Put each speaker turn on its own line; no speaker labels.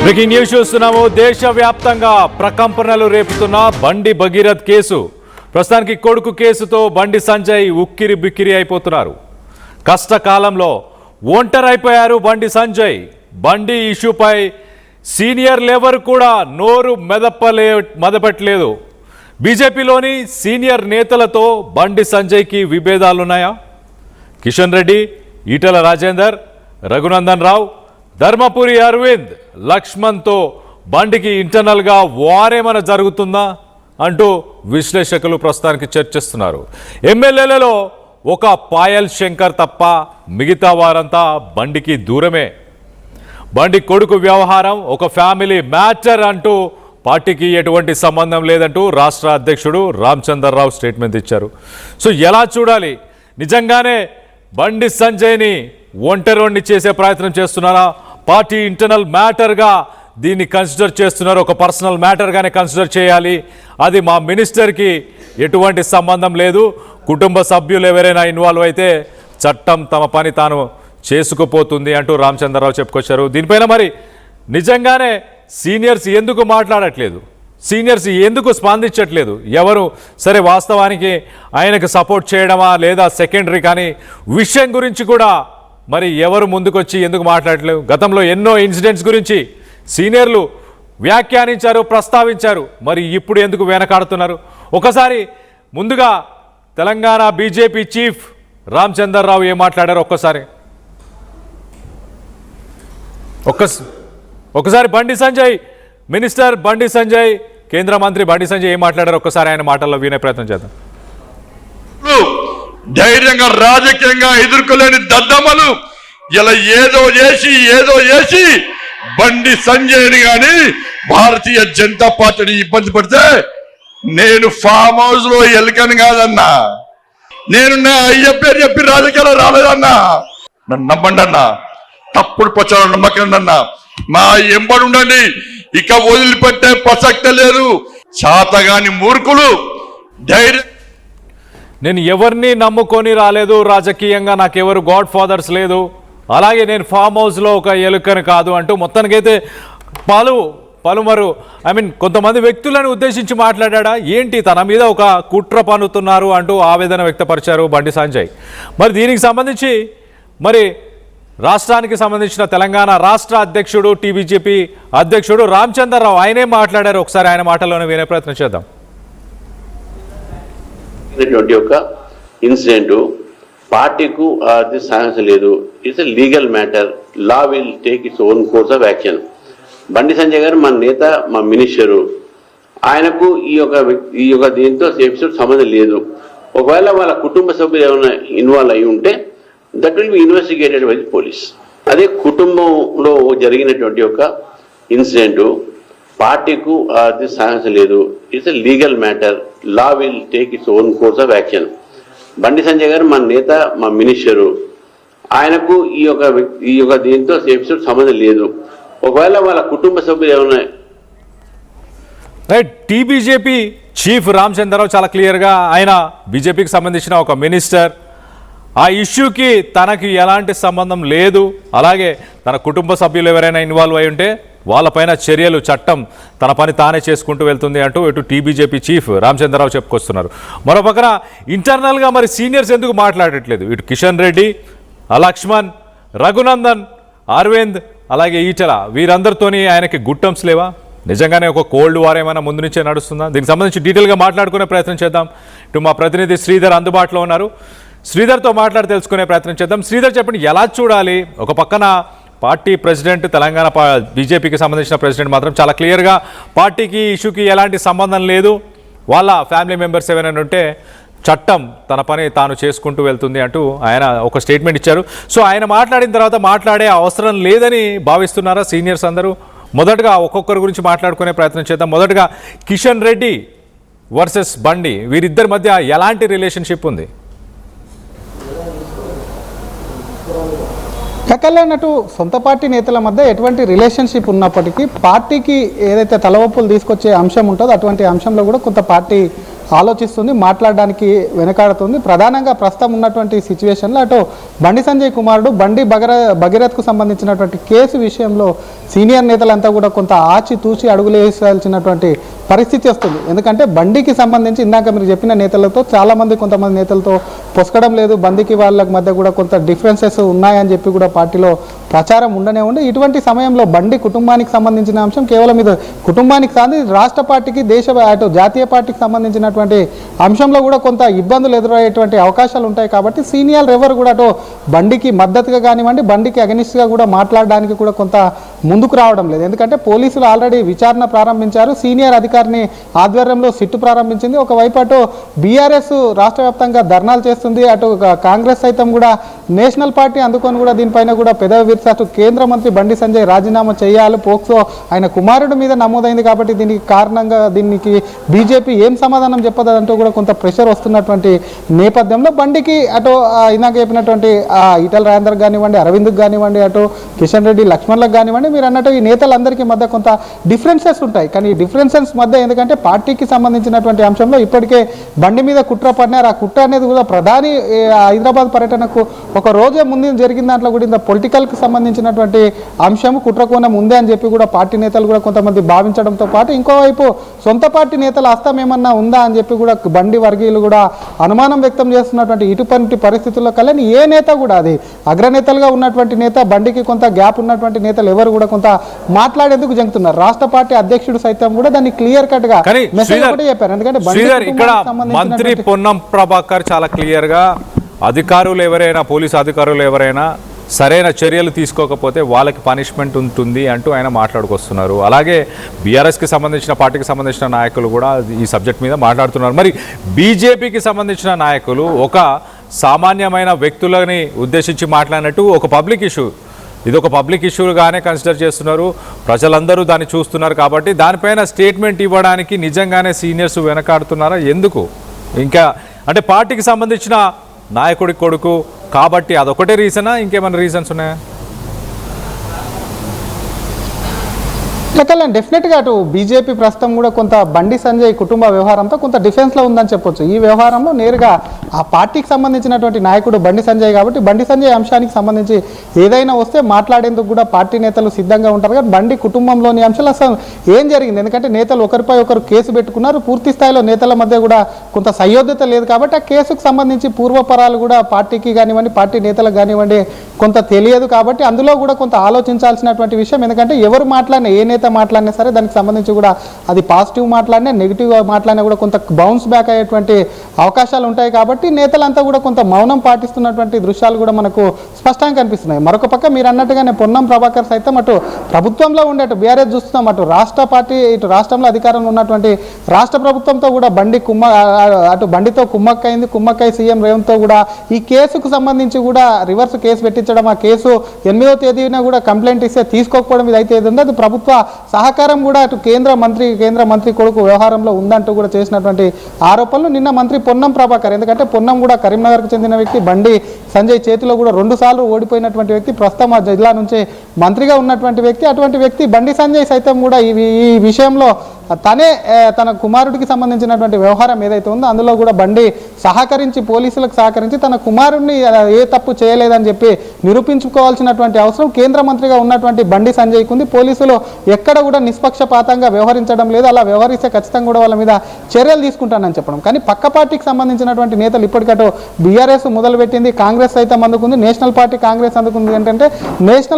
Breaking news చూస్తున్నాము. దేశవ్యాప్తంగా ప్రకంపనలు రేపుతున్న బండి భగీరథ్ కేసు. ప్రస్తుతానికి కొడుకు కేసుతో బండి సంజయ్ ఉక్కిరి బిక్కిరి అయిపోతున్నారు. కష్టకాలంలో ఒంటరైపోయారు బండి సంజయ్. బండి ఇష్యూపై సీనియర్లు ఎవరు కూడా నోరు మెదపట్లేదు. బీజేపీలోని సీనియర్ నేతలతో బండి సంజయ్కి విభేదాలున్నాయా? కిషన్ రెడ్డి, ఈటల రాజేందర్, రఘునందన్ రావు, ధర్మపురి అరవింద్, లక్ష్మణ్తో బండికి ఇంటర్నల్గా వారేమైనా జరుగుతుందా అంటూ విశ్లేషకులు ప్రస్తుతానికి చర్చిస్తున్నారు. ఎమ్మెల్యేలలో ఒక పాయల్ శంకర్ తప్ప మిగతా వారంతా బండికి దూరమే. బండి కొడుకు వ్యవహారం ఒక ఫ్యామిలీ మ్యాటర్ అంటూ పార్టీకి ఎటువంటి సంబంధం లేదంటూ రాష్ట్ర అధ్యక్షుడు రామచంద్రరావు స్టేట్మెంట్ ఇచ్చారు. సో ఎలా చూడాలి? నిజంగానే బండి సంజయ్ని ఒంటరిని చేసే ప్రయత్నం చేస్తున్నారా? పార్టీ ఇంటర్నల్ మ్యాటర్గా దీన్ని కన్సిడర్ చేస్తున్నారు. ఒక పర్సనల్ మ్యాటర్గానే కన్సిడర్ చేయాలి. అది మా మినిస్టర్కి ఎటువంటి సంబంధం లేదు. కుటుంబ సభ్యులు ఎవరైనా ఇన్వాల్వ్ అయితే చట్టం తమ పని తాను చేసుకుపోతుంది అంటూ రామచంద్రరావు చెప్పుకొచ్చారు. దీనిపైన మరి నిజంగానే సీనియర్స్ ఎందుకు మాట్లాడట్లేదు? సీనియర్స్ ఎందుకు స్పందించట్లేదు? ఎవరు సరే వాస్తవానికి ఆయనకు సపోర్ట్ చేయడమా లేదా సెకండరీ, కానీ విషయం గురించి కూడా మరి ఎవరు ముందుకొచ్చి ఎందుకు మాట్లాడట్లేదు? గతంలో ఎన్నో ఇన్సిడెంట్స్ గురించి సీనియర్లు వ్యాఖ్యానించారు, ప్రస్తావించారు. మరి ఇప్పుడు ఎందుకు వెనకాడుతున్నారు? ఒకసారి ముందుగా తెలంగాణ బీజేపీ చీఫ్ రామచంద్రరావు ఏం మాట్లాడారు ఒక్కసారి బండి సంజయ్, మినిస్టర్ బండి సంజయ్, కేంద్ర మంత్రి బండి సంజయ్ ఏం మాట్లాడారు ఒక్కసారి ఆయన మాటల్లో వినే ప్రయత్నం చేద్దాం.
ధైర్యంగా రాజకీయంగా ఎదుర్కోలేని దద్దమ్మలు ఇలా ఏదో చేసి బండి సంజయ్ని గాని భారతీయ జనతా పార్టీని ఇబ్బంది పడితే నేను ఫామ్ హౌస్ లో ఎలుకను కాదన్నా, నేను నా అయ్య పేరు చెప్పి రాజకీయాలు రాలేదన్నా. నన్ను నమ్మండి అన్నా, తప్పుడు ప్రచారం నమ్మకండి అన్నా. మా ఎంబడి ఉండండి, ఇక వదిలిపెట్టే ప్రసక్తే లేదు. చాతగాని మూర్ఖులు ధైర్యం.
నేను ఎవరిని నమ్ముకొని రాలేదు, రాజకీయంగా నాకెవరు గాడ్ ఫాదర్స్ లేదు, అలాగే నేను ఫామ్ హౌస్లో ఒక ఎలుకను కాదు అంటూ మొత్తానికైతే పలుమారు కొంతమంది వ్యక్తులను ఉద్దేశించి మాట్లాడా. ఏంటి తన మీద ఒక కుట్ర పన్నుతున్నారు అంటూ ఆవేదన వ్యక్తపరిచారు బండి సంజయ్. మరి దీనికి సంబంధించి మరి రాష్ట్రానికి సంబంధించిన తెలంగాణ రాష్ట్ర అధ్యక్షుడు టీబీజేపీ అధ్యక్షుడు రామచంద్రరావు ఆయనే మాట్లాడారు. ఒకసారి ఆయన మాటల్లోనే వినే ప్రయత్నం చేద్దాం.
ఒక ఇన్సిడెంట్ పార్టీకు అది సాధించలేదు. It's a legal matter. Law will take its own course of action. Bandi Sanjay గారు మన నేత, మా మినిస్టరు. ఆయనకు ఈ యొక్క దీంతో ఎపిసోడ్ సంబంధం లేదు. ఒకవేళ వాళ్ళ కుటుంబ సభ్యులు ఏమైనా ఇన్వాల్వ్ అయి ఉంటే that will be investigated by the police. అదే కుటుంబంలో జరిగినటువంటి ఒక ఇన్సిడెంట్ పార్టీకు అది సాధించలేదు. It's a legal matter. Law will take its own course of action. Bandi Sanjay గారు మన నేత, మా మినిస్టరు. ఆయనకు ఈ యొక్క దీంతో ఎపిసోడ్ సంబంధం లేదు. ఒకవేళ వాళ్ళ కుటుంబ సభ్యులు ఏమైనా
రైట్. టీబీజేపీ చీఫ్ రామచంద్రరావు చాలా క్లియర్గా ఆయన బీజేపీకి సంబంధించిన ఒక మినిస్టర్, ఆ ఇష్యూకి తనకి ఎలాంటి సంబంధం లేదు, అలాగే తన కుటుంబ సభ్యులు ఎవరైనా ఇన్వాల్వ్ అయి ఉంటే వాళ్ళపైన చర్యలు చట్టం తన పని తానే చేసుకుంటూ వెళ్తుంది అంటూ ఇటు టీబీజేపీ చీఫ్ రామచంద్రరావు చెప్పుకొస్తున్నారు. మరో పక్కన ఇంటర్నల్గా మరి సీనియర్స్ ఎందుకు మాట్లాడట్లేదు? ఇటు కిషన్ రెడ్డి, లక్ష్మణ్, రఘునందన్, అరవింద్, అలాగే ఈటల వీరందరితోని ఆయనకి గుట్టంస్ లేవా? నిజంగానే ఒక కోల్డ్ వార్ ఏమైనా ముందు నుంచే నడుస్తుందా? దీనికి సంబంధించి డీటెయిల్గా మాట్లాడుకునే ప్రయత్నం చేద్దాం. ఇటు మా ప్రతినిధి శ్రీధర్ అందుబాటులో ఉన్నారు. శ్రీధర్తో మాట్లాడి తెలుసుకునే ప్రయత్నం చేద్దాం. శ్రీధర్ చెప్పండి, ఎలా చూడాలి? ఒక పక్కన పార్టీ ప్రెసిడెంట్, తెలంగాణ బీజేపీకి సంబంధించిన ప్రెసిడెంట్ మాత్రం చాలా క్లియర్గా పార్టీకి ఇష్యూకి ఎలాంటి సంబంధం లేదు, వాళ్ళ ఫ్యామిలీ మెంబర్స్ ఏమైనా ఉంటే చట్టం తన పని తాను చేసుకుంటూ వెళ్తుంది అంటూ ఆయన ఒక స్టేట్మెంట్ ఇచ్చారు. సో ఆయన మాట్లాడిన తర్వాత మాట్లాడే అవసరం లేదని భావిస్తున్నారా సీనియర్స్ అందరూ? మొదటగా ఒక్కొక్కరి గురించి మాట్లాడుకునే ప్రయత్నం చేద్దాం. మొదటగా కిషన్ రెడ్డి వర్సెస్ బండి, వీరిద్దరి మధ్య ఎలాంటి రిలేషన్షిప్ ఉంది?
కక్కలేనట్టు సొంత పార్టీ నేతల మధ్య ఎటువంటి రిలేషన్షిప్ ఉన్నప్పటికీ పార్టీకి ఏదైతే తలవప్పులు తీసుకొచ్చే అంశం ఉంటుందో అటువంటి అంశంలో కూడా కొంత పార్టీ ఆలోచిస్తుంది, మాట్లాడడానికి వెనకాడుతుంది. ప్రధానంగా ప్రస్తుతం ఉన్నటువంటి సిచ్యువేషన్లో అటు బండి సంజయ్ కుమారుడు బండి భగీరథ్కు సంబంధించినటువంటి కేసు విషయంలో సీనియర్ నేతలంతా కూడా కొంత ఆచితూచి అడుగులు వేసాల్సినటువంటి పరిస్థితి వస్తుంది. ఎందుకంటే బండికి సంబంధించి ఇందాక మీరు చెప్పిన నేతలతో కొంతమంది నేతలతో పొసకడం లేదు, బండికి వాళ్ళకి మధ్య కూడా కొంత డిఫరెన్సెస్ ఉన్నాయని చెప్పి కూడా పార్టీలో ప్రచారం ఉండనే ఉండి, ఇటువంటి సమయంలో బండి కుటుంబానికి సంబంధించిన అంశం కేవలం ఇది కుటుంబానికి కాదు, రాష్ట్ర పార్టీకి అటు జాతీయ పార్టీకి సంబంధించినటువంటి అంశంలో కూడా కొంత ఇబ్బందులు ఎదురయ్యేటువంటి అవకాశాలు ఉంటాయి. కాబట్టి సీనియర్ ఎవరు కూడా అటు బండికి మద్దతుగా కానివ్వండి, బండికి అగనిస్ట్గా కూడా మాట్లాడడానికి కూడా కొంత ముందుకు రావడం లేదు. ఎందుకంటే పోలీసులు ఆల్రెడీ విచారణ ప్రారంభించారు, సీనియర్ అధికారిని ఆధ్వర్యంలో సిట్టు ప్రారంభించింది. ఒకవైపు అటు బీఆర్ఎస్ రాష్ట్ర వ్యాప్తంగా ధర్నాలు చేస్తుంది, అటు కాంగ్రెస్ సైతం కూడా నేషనల్ పార్టీ అందుకొని కూడా దీనిపైన కూడా పెదవి విరిసి అటు కేంద్ర మంత్రి బండి సంజయ్ రాజీనామా చేయాలి, పోక్సో ఆయన కుమారుడి మీద నమోదైంది కాబట్టి దీనికి కారణంగా దీనికి బీజేపీ ఏం సమాధానం చెప్పదంటూ కూడా కొంత ప్రెషర్ వస్తున్నటువంటి నేపథ్యంలో బండికి అటు ఇందాక చెప్పినటువంటి ఈటల రాజేందర్ కానివ్వండి, అరవింద్కి కానివ్వండి, అటు కిషన్ రెడ్డి లక్ష్మణ్లకు కానివ్వండి, మీరు అన్నట్టు ఈ నేతలందరికీ మధ్య కొంత డిఫరెన్సెస్ ఉంటాయి. కానీ ఈ డిఫరెన్సెస్ మధ్య ఎందుకంటే పార్టీకి సంబంధించినటువంటి అంశంలో ఇప్పటికే బండి మీద కుట్ర పడినారు. ఆ కుట్ర అనేది కూడా ప్రధాని హైదరాబాద్ పర్యటనకు ఒక రోజే ముందు జరిగిన దాంట్లో కూడా ఇంత పొలిటికల్కి సంబంధించినటువంటి అంశం కుట్రకోణం ఉంది అని చెప్పి కూడా పార్టీ నేతలు కూడా కొంతమంది భావించడంతో పాటు ఇంకోవైపు సొంత పార్టీ నేతల హస్తం ఏమన్నా ఉందా అని చెప్పి కూడా బండి వర్గీయులు కూడా అనుమానం వ్యక్తం చేస్తున్నటువంటి ఇటువంటి పరిస్థితుల్లో కల్లా ఏ నేత కూడా అది అగ్రనేతలుగా ఉన్నటువంటి నేత బండికి కొంత గ్యాప్ ఉన్నటువంటి నేతలు ఎవరు కూడా కొంత మాట్లాడేందుకు జంకుతున్నారు. రాష్ట్ర పార్టీ అధ్యక్షుడు సైతం కూడా దాన్ని క్లియర్ కట్ గా మెసేజ్ కూడా చెప్పారు. ఎందుకంటే
ఇక్కడ మంత్రి పొన్నం ప్రభాకర్ చాలా క్లియర్ గా అధికారులు ఎవరైనా పోలీసు అధికారులు ఎవరైనా సరైన చర్యలు తీసుకోకపోతే వాళ్ళకి పనిష్మెంట్ ఉంటుంది అంటూ ఆయన మాట్లాడుకొస్తున్నారు. అలాగే బీఆర్ఎస్కి సంబంధించిన పార్టీకి సంబంధించిన నాయకులు కూడా ఈ సబ్జెక్ట్ మీద మాట్లాడుతున్నారు. మరి బీజేపీకి సంబంధించిన నాయకులు ఒక సామాన్యమైన వ్యక్తులని ఉద్దేశించి మాట్లాడినట్టు ఒక పబ్లిక్ ఇష్యూ, ఇది ఒక పబ్లిక్ ఇష్యూగానే కన్సిడర్ చేస్తున్నారు, ప్రజలందరూ దాన్ని చూస్తున్నారు. కాబట్టి దానిపైన స్టేట్మెంట్ ఇవ్వడానికి నిజంగానే సీనియర్స్ వెనకాడుతున్నారా? ఎందుకు? ఇంకా అంటే పార్టీకి సంబంధించిన నాయకుడి కొడుకు కాబట్టి అదొకటే రీజనా, ఇంకేమైనా రీజన్స్ ఉన్నాయా?
డెఫినెట్గా అటు బీజేపీ ప్రస్తుతం కూడా కొంత బండి సంజయ్ కుటుంబ వ్యవహారంతో కొంత డిఫెన్స్లో ఉందని చెప్పొచ్చు. ఈ వ్యవహారంలో నేరుగా ఆ పార్టీకి సంబంధించినటువంటి నాయకుడు బండి సంజయ్ కాబట్టి బండి సంజయ్ అంశానికి సంబంధించి ఏదైనా వస్తే మాట్లాడేందుకు కూడా పార్టీ నేతలు సిద్ధంగా ఉంటారు. కానీ బండి కుటుంబంలోని అంశాలు అసలు ఏం జరిగింది, ఎందుకంటే నేతలు ఒకరిపై ఒకరు కేసు పెట్టుకున్నారు, పూర్తి స్థాయిలో నేతల మధ్య కూడా కొంత సయోధ్యత లేదు కాబట్టి ఆ కేసుకు సంబంధించి పూర్వపరాలు కూడా పార్టీకి కానివ్వండి, పార్టీ నేతలకు కానివ్వండి కొంత తెలియదు. కాబట్టి అందులో కూడా కొంత ఆలోచించాల్సినటువంటి విషయం, ఎందుకంటే ఎవరు మాట్లాడినా ఏ నేత మాట్లాడినా సరే దానికి సంబంధించి కూడా అది పాజిటివ్ మాట్లాడినా నెగిటివ్ మాట్లాడినా కూడా కొంత బౌన్స్ బ్యాక్ అయ్యేటువంటి అవకాశాలు ఉంటాయి. కాబట్టి నేతలంతా కూడా కొంత మౌనం పాటిస్తున్నటువంటి దృశ్యాలు కూడా మనకు స్పష్టంగా కనిపిస్తున్నాయి. మరొక పక్క మీరు అన్నట్టుగానే పొన్నం ప్రభాకర్ సైతం అటు ప్రభుత్వంలో ఉండే అటు బీఆర్ఎస్ చూస్తున్నాం, అటు రాష్ట్ర పార్టీ ఇటు రాష్ట్రంలో అధికారంలో ఉన్నటువంటి రాష్ట్ర ప్రభుత్వంతో కూడా అటు బండితో కుమ్మక్కై సీఎం రేవంత్తో కూడా ఈ కేసుకు సంబంధించి కూడా రివర్స్ కేసు పెట్టించడం, ఆ కేసు 8వ తేదీన కూడా కంప్లైంట్ ఇస్తే తీసుకోకపోవడం ఇది అయితే ఏది అది ప్రభుత్వ సహకారం కూడా అటు కేంద్ర మంత్రి కొడుకు వ్యవహారంలో ఉందంటూ కూడా చేసినటువంటి ఆరోపణలు నిన్న మంత్రి పొన్నం ప్రభాకర్, ఎందుకంటే పొన్నం కూడా కరీంనగర్కు చెందిన వ్యక్తి, బండి సంజయ్ చేతిలో కూడా 2 సార్లు ఓడిపోయినటువంటి వ్యక్తి, ప్రస్తుతం ఆ జిల్లా నుంచి మంత్రిగా ఉన్నటువంటి వ్యక్తి. అటువంటి వ్యక్తి బండి సంజయ్ సైతం కూడా ఈ విషయంలో తన కుమారుడికి సంబంధించినటువంటి వ్యవహారం ఏదైతే ఉందో అందులో కూడా బండి పోలీసులకు సహకరించి తన కుమారుడిని ఏ తప్పు చేయలేదని చెప్పి నిరూపించుకోవాల్సినటువంటి అవసరం కేంద్ర మంత్రిగా ఉన్నటువంటి బండి సంజయ్కి ఉంది. పోలీసులు ఎక్కడ కూడా నిష్పక్షపాతంగా వ్యవహరించడం లేదు, అలా వ్యవహరిస్తే ఖచ్చితంగా కూడా వాళ్ళ మీద చర్యలు తీసుకుంటానని చెప్పడం. కానీ పక్క పార్టీకి సంబంధించినటువంటి నేతలు ఇప్పటికటో బీఆర్ఎస్ మొదలుపెట్టింది, కాంగ్రెస్ సైతం అందుకుంది, నేషనల్ పార్టీ కాంగ్రెస్ అందుకుంది. ఏంటంటే నేషనల్